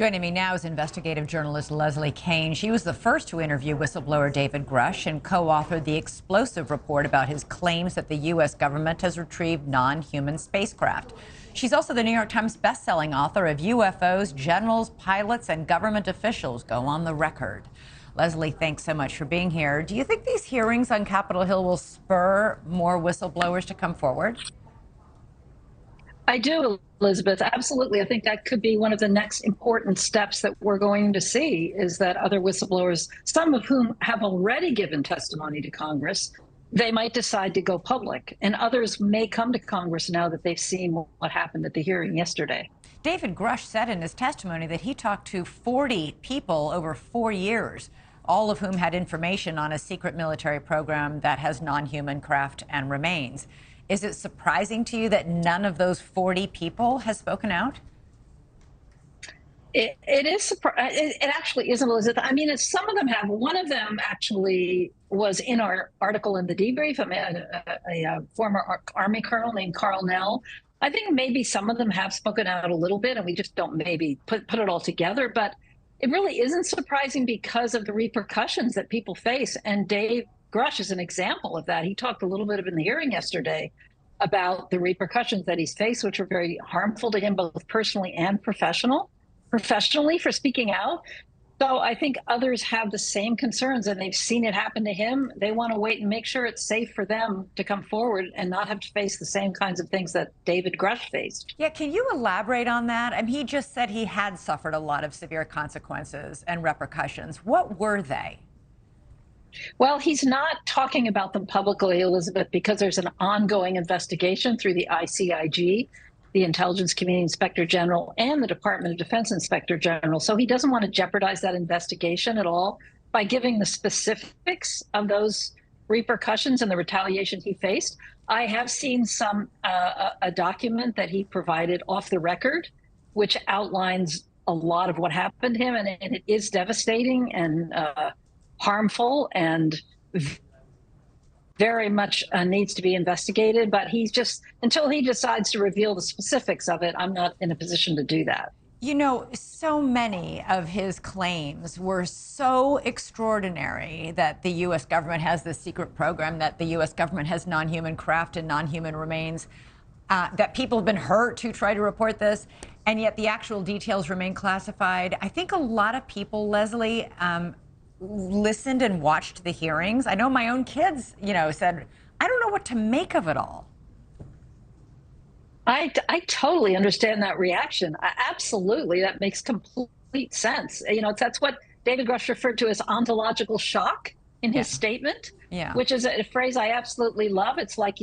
Joining me now is investigative journalist Leslie Kean. She was the first to interview whistleblower David Grush and co-authored the explosive report about his claims that the U.S. government has retrieved non-human spacecraft. She's also the New York Times best-selling author of UFOs, Generals, Pilots, and Government Officials Go on the Record. Leslie, thanks so much for being here. Do you think these hearings on Capitol Hill will spur more whistleblowers to come forward? I do, Elizabeth. Absolutely. I think that could be one of the next important steps that we're going to see is that other whistleblowers, some of whom have already given testimony to Congress, they might decide to go public. And others may come to Congress now that they've seen what happened at the hearing yesterday. David Grush said in his testimony that he talked to 40 people over 4 years, all of whom had information on a secret military program that has non-human craft and remains. Is it surprising to you that none of those 40 people has spoken out? It is surprising. It actually isn't, Elizabeth. I mean, some of them have. One of them actually was in our article in the debrief. I mean, a former Army colonel named Carl Nell. I think maybe some of them have spoken out a little bit, and we just don't maybe put it all together. But it really isn't surprising because of the repercussions that people face. And Dave Grush is an example of that. He talked a little bit in the hearing yesterday about the repercussions that he's faced, which are very harmful to him, both personally and professionally for speaking out. So I think others have the same concerns and they've seen it happen to him. They want to wait and make sure it's safe for them to come forward and not have to face the same kinds of things that David Grush faced. Yeah, can you elaborate on that? I mean, he just said he had suffered a lot of severe consequences and repercussions. What were they? Well, he's not talking about them publicly, Elizabeth, because there's an ongoing investigation through the ICIG, the Intelligence Community Inspector General, and the Department of Defense Inspector General. So he doesn't want to jeopardize that investigation at all by giving the specifics of those repercussions and the retaliation he faced. I have seen a document that he provided off the record, which outlines a lot of what happened to him, and it is devastating and harmful and very much needs to be investigated. But he's just, until he decides to reveal the specifics of it, I'm not in a position to do that. You know, so many of his claims were so extraordinary that the U.S. government has this secret program, that the U.S. government has non-human craft and non-human remains, that people have been hurt who try to report this, and yet the actual details remain classified. I think a lot of people, Leslie, listened and watched the hearings. I know my own kids, said, I don't know what to make of it all. I totally understand that reaction. Absolutely. That makes complete sense. That's what David Grush referred to as ontological shock in his statement, which is a phrase I absolutely love. It's like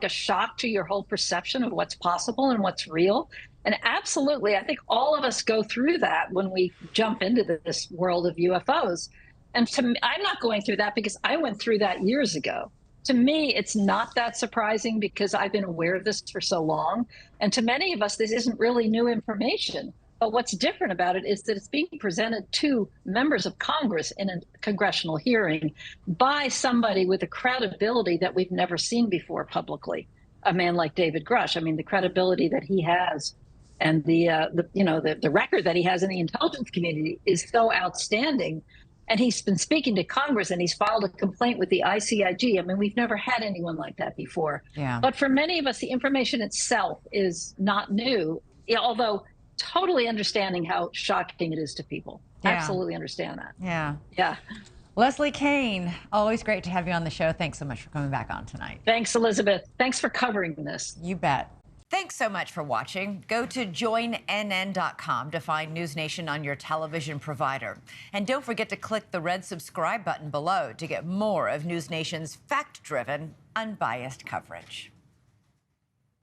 a shock to your whole perception of what's possible and what's real. And absolutely, I think all of us go through that when we jump into this world of UFOs. And to me, I'm not going through that because I went through that years ago. To me, it's not that surprising because I've been aware of this for so long. And to many of us, this isn't really new information. But what's different about it is that it's being presented to members of Congress in a congressional hearing by somebody with a credibility that we've never seen before publicly. A man like David Grush. I mean, the credibility that he has and the record that he has in the intelligence community is so outstanding. And he's been speaking to Congress and he's filed a complaint with the ICIG. I mean, we've never had anyone like that before. Yeah. But for many of us, the information itself is not new, although totally understanding how shocking it is to people. Yeah. Absolutely understand that. Yeah. Yeah. Leslie Kean, always great to have you on the show. Thanks so much for coming back on tonight. Thanks, Elizabeth. Thanks for covering this. You bet. Thanks so much for watching. Go to joinnn.com to find NewsNation on your television provider. And don't forget to click the red subscribe button below to get more of NewsNation's fact-driven, unbiased coverage.